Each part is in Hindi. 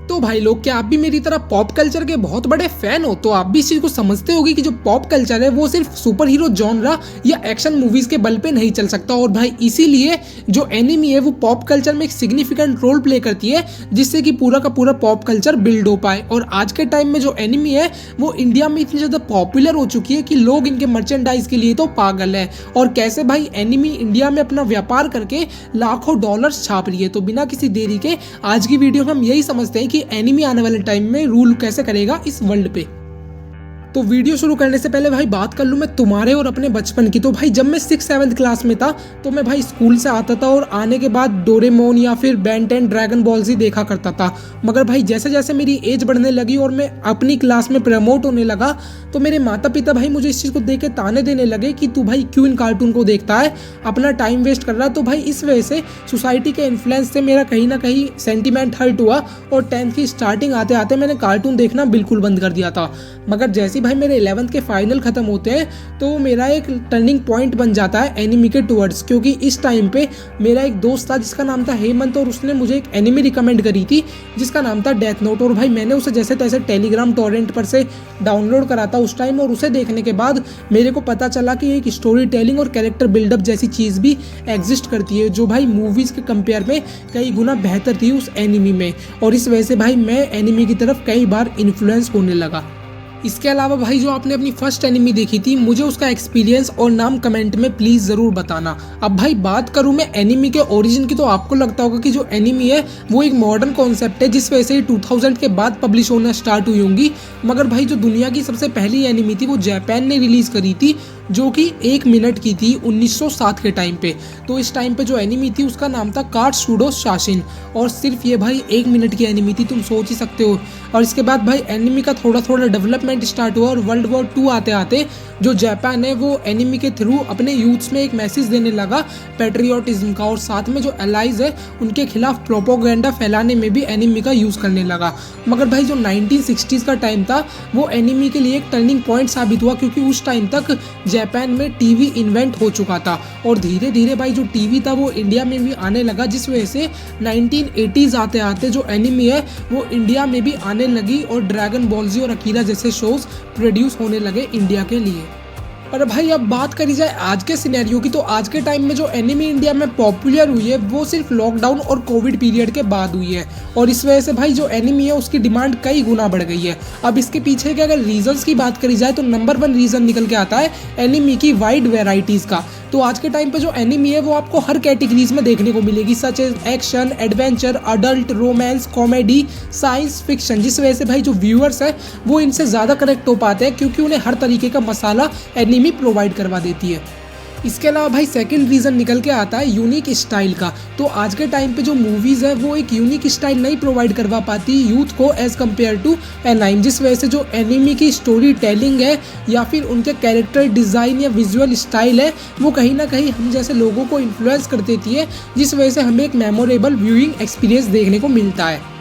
तो भाई लोग, क्या आप भी मेरी तरह पॉप कल्चर के बहुत बड़े फैन हो? तो आप भी इस चीज को समझते होगे कि जो पॉप कल्चर है वो सिर्फ सुपर हीरो जॉनरा या एक्शन मूवीज के बल पे नहीं चल सकता। और भाई इसीलिए जो एनिमी है वो पॉप कल्चर में एक सिग्निफिकेंट रोल प्ले करती है, जिससे कि पूरा का पूरा पॉप कल्चर बिल्ड हो पाए। और आज के टाइम में जो एनिमी है वो इंडिया में इतनी ज्यादा पॉपुलर हो चुकी है कि लोग इनके मर्चेंडाइज के लिए तो पागल है। और कैसे भाई एनिमी इंडिया में अपना व्यापार करके लाखों डॉलर्स छाप रही है। तो बिना किसी देरी के आज की वीडियो में हम यही समझते हैं कि एनिमी आने वाले टाइम में रूल कैसे करेगा इस वर्ल्ड पे। तो वीडियो शुरू करने से पहले भाई बात कर लूँ मैं तुम्हारे और अपने बचपन की। तो भाई जब मैं 6-7 क्लास में था तो मैं भाई स्कूल से आता था और आने के बाद डोरेमोन या फिर बेन 10 ड्रैगन बॉल्स ही देखा करता था। मगर भाई जैसे जैसे मेरी एज बढ़ने लगी और मैं अपनी क्लास में प्रमोट होने लगा तो मेरे माता पिता भाई मुझे इस चीज़ को देख के ताने देने लगे कि तू भाई क्यों इन कार्टून को देखता है, अपना टाइम वेस्ट कर रहा है। तो भाई इस वजह से सोसाइटी के इन्फ्लुएंस से मेरा कहीं ना कहीं सेंटीमेंट हर्ट हुआ और 10th की स्टार्टिंग आते आते मैंने कार्टून देखना बिल्कुल बंद कर दिया था। मगर जैसे भाई मेरे 11th के फाइनल खत्म होते हैं तो मेरा एक टर्निंग पॉइंट बन जाता है एनिमी के टुवर्ड्स, क्योंकि इस टाइम पे मेरा एक दोस्त था जिसका नाम था हेमंत और उसने मुझे एक एनिमी रिकमेंड करी थी जिसका नाम था डेथ नोट। और भाई मैंने उसे जैसे तैसे टेलीग्राम टॉरेंट पर से डाउनलोड करा था उस टाइम। और उसे देखने के बाद मेरे को पता चला कि एक स्टोरी टेलिंग और कैरेक्टर बिल्डअप जैसी चीज़ भी एग्जिस्ट करती है जो भाई मूवीज़ के कंपेयर में कई गुना बेहतर थी उस एनिमी में। और इस वजह से भाई मैं एनिमी की तरफ कई बार इन्फ्लुएंस होने लगा। इसके अलावा भाई जो आपने अपनी फर्स्ट एनिमी देखी थी, मुझे उसका एक्सपीरियंस और नाम कमेंट में प्लीज़ ज़रूर बताना। अब भाई बात करूँ मैं एनिमी के ओरिजिन की तो आपको लगता होगा कि जो एनिमी है वो एक मॉडर्न कॉन्सेप्ट है जिस वजह से 2000 के बाद पब्लिश होना स्टार्ट हुई होंगी। मगर भाई जो दुनिया की सबसे पहली एनिमी थी वो जापान ने रिलीज़ करी थी जो कि 1 मिनट की थी 1907 के टाइम पे। तो इस टाइम पे जो एनिमी थी उसका नाम था कात्सुडो शाशिन। और सिर्फ ये भाई 1 मिनट की एनिमी थी, तुम सोच ही सकते हो। और इसके बाद भाई एनिमी का थोड़ा थोड़ा डेवलपमेंट स्टार्ट हुआ और वर्ल्ड वॉर 2 आते आते जो जापान है वो एनिमी के थ्रू अपने यूथ्स में एक मैसेज देने लगा पैट्रियोटिज्म का। और साथ में जो एलाइज है उनके खिलाफ प्रोपोगेंडा फैलाने में भी एनिमी का यूज़ करने लगा। मगर भाई जो 1960s का टाइम था वो एनिमी के लिए एक टर्निंग पॉइंट साबित हुआ, क्योंकि उस टाइम तक जापान में टीवी इन्वेंट हो चुका था। और धीरे धीरे भाई जो टीवी था वो इंडिया में भी आने लगा, जिस वजह से 1980s आते आते जो एनिमी है वो इंडिया में भी आने लगी और ड्रैगन बॉल जी और अकीरा जैसे शोज प्रोड्यूस होने लगे इंडिया के लिए। पर भाई अब बात करी जाए आज के सिनेरियो की, तो आज के टाइम में जो एनिमी इंडिया में पॉपुलर हुई है वो सिर्फ लॉकडाउन और कोविड पीरियड के बाद हुई है। और इस वजह से भाई जो एनिमी है उसकी डिमांड कई गुना बढ़ गई है। अब इसके पीछे के अगर रीजंस की बात करी जाए तो नंबर 1 रीजन निकल के आता है एनिमी की वाइड वेराइटीज़ का। तो आज के टाइम पे जो एनिमी है वो आपको हर कैटेगरीज में देखने को मिलेगी, such as action, adventure, adult, romance, comedy, science fiction. जिस वजह से भाई जो व्यूअर्स है वो इनसे ज़्यादा कनेक्ट हो पाते हैं, क्योंकि उन्हें हर तरीके का मसाला एनिमी प्रोवाइड करवा देती है। इसके अलावा भाई सेकंड रीज़न निकल के आता है यूनिक स्टाइल का। तो आज के टाइम पे जो मूवीज़ है वो एक यूनिक स्टाइल नहीं प्रोवाइड करवा पाती यूथ को एज़ कम्पेयर टू एनाइम, जिस वजह से जो एनिमी की स्टोरी टेलिंग है या फिर उनके कैरेक्टर डिज़ाइन या विजुअल स्टाइल है वो कहीं ना कहीं हम जैसे लोगों को इन्फ्लुएंस कर देती है, जिस वजह से हमें एक मेमोरेबल व्यूइंग एक्सपीरियंस देखने को मिलता है।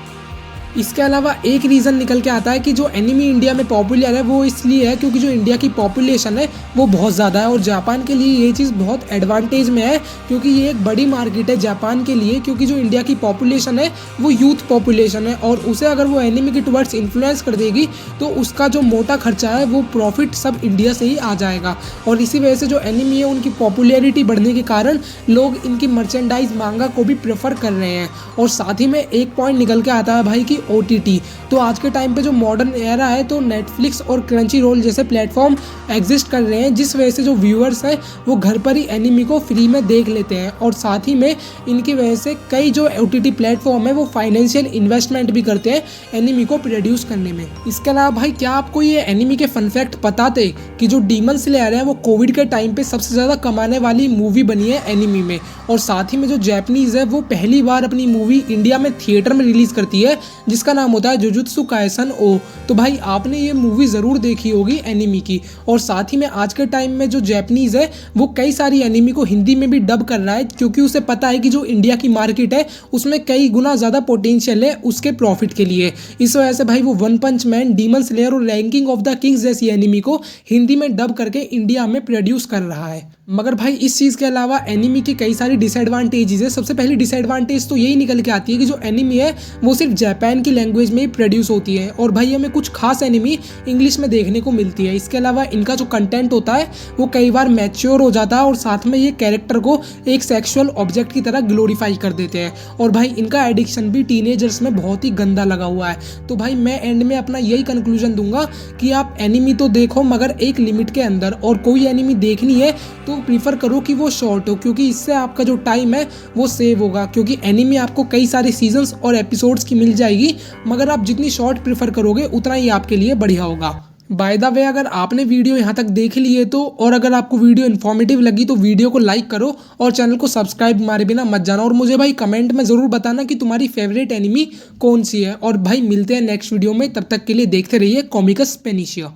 इसके अलावा एक रीज़न निकल के आता है कि जो एनिमी इंडिया में पॉपुलर है वो इसलिए है क्योंकि जो इंडिया की पॉपुलेशन है वो बहुत ज़्यादा है। और जापान के लिए ये चीज़ बहुत एडवांटेज में है, क्योंकि ये एक बड़ी मार्केट है जापान के लिए, क्योंकि जो इंडिया की पॉपुलेशन है वो यूथ पॉपुलेशन है। और उसे अगर वो एनिमी के टुवर्ड्स इन्फ्लुएंस कर देगी तो उसका जो मोटा खर्चा है वो प्रॉफिट सब इंडिया से ही आ जाएगा। और इसी वजह से जो एनिमी है उनकी पॉपुलैरिटी बढ़ने के कारण लोग इनकी मर्चेंडाइज मांगा को भी प्रेफर कर रहे हैं। और साथ ही में एक पॉइंट निकल के आता है भाई कि OTT। तो आज के टाइम पे जो मॉडर्न एरा है तो नेटफ्लिक्स और क्रंची रोल जैसे प्लेटफॉर्म एग्जिस्ट कर रहे हैं, जिस वजह से जो व्यूअर्स हैं वो घर पर ही एनिमी को फ्री में देख लेते हैं। और साथ ही में इनकी वजह से कई जो OTT प्लेटफॉर्म है वो फाइनेंशियल इन्वेस्टमेंट भी करते हैं एनिमी को प्रोड्यूस करने में। इसके अलावा भाई क्या आपको ये एनिमी के फन फैक्ट पता थे कि जो डीमन स्लेयर है वो कोविड के टाइम पे सबसे ज़्यादा कमाने वाली मूवी बनी है एनिमी में। और साथ ही में जो जैपनीज़ है वो पहली बार अपनी मूवी इंडिया में थिएटर में रिलीज़ करती है जिसका नाम होता है जुजुत्सु काइसन ओ। तो भाई आपने ये मूवी ज़रूर देखी होगी एनिमी की। और साथ ही में आज के टाइम में जो जैपनीज़ है वो कई सारी एनिमी को हिंदी में भी डब कर रहा है, क्योंकि उसे पता है कि जो इंडिया की मार्केट है उसमें कई गुना ज़्यादा पोटेंशियल है उसके प्रॉफिट के लिए। इस वजह से भाई वो वन पंच मैन, डीमन स्लेयर और रैंकिंग ऑफ द किंग्स जैसी एनिमी को हिंदी में डब करके इंडिया में प्रोड्यूस कर रहा है। मगर भाई इस चीज़ के अलावा एनिमी के कई सारी डिसएडवांटेजेस है। सबसे पहली डिसएडवांटेज तो यही निकल के आती है कि जो एनिमी है वो सिर्फ जापान की लैंग्वेज में ही प्रोड्यूस होती है और भाई हमें कुछ खास एनिमी इंग्लिश में देखने को मिलती है। इसके अलावा इनका जो कंटेंट होता है वो कई बार मैच्योर हो जाता है और साथ में ये कैरेक्टर को एक सेक्सुअल ऑब्जेक्ट की तरह ग्लोरीफाई कर देते हैं और भाई इनका एडिक्शन भी टीनेजर्स में बहुत ही गंदा लगा हुआ है। तो भाई मैं एंड में अपना यही कंक्लूजन दूंगा कि आप एनिमी तो देखो मगर एक लिमिट के अंदर, और कोई एनिमी देखनी है तो प्रीफर करो कि वो शॉर्ट हो, क्योंकि इससे आपका जो टाइम है वो सेव होगा। क्योंकि एनिमे आपको कई सारे सीजन्स और एपिसोड्स की मिल जाएगी, मगर आप जितनी शॉर्ट प्रीफर करोगे उतना ही आपके लिए बढ़िया होगा। बाय द वे, अगर आपने वीडियो यहाँ तक देख ली है तो, और अगर आपको वीडियो इन्फॉर्मेटिव लगी तो वीडियो को लाइक करो और चैनल को सब्सक्राइब मारे बिना मत जाना। और मुझे भाई कमेंट में ज़रूर बताना कि तुम्हारी फेवरेट एनिमी कौन सी है। और भाई मिलते हैं नेक्स्ट वीडियो में, तब तक के लिए देखते रहिए कॉमिकस पेनिशिया।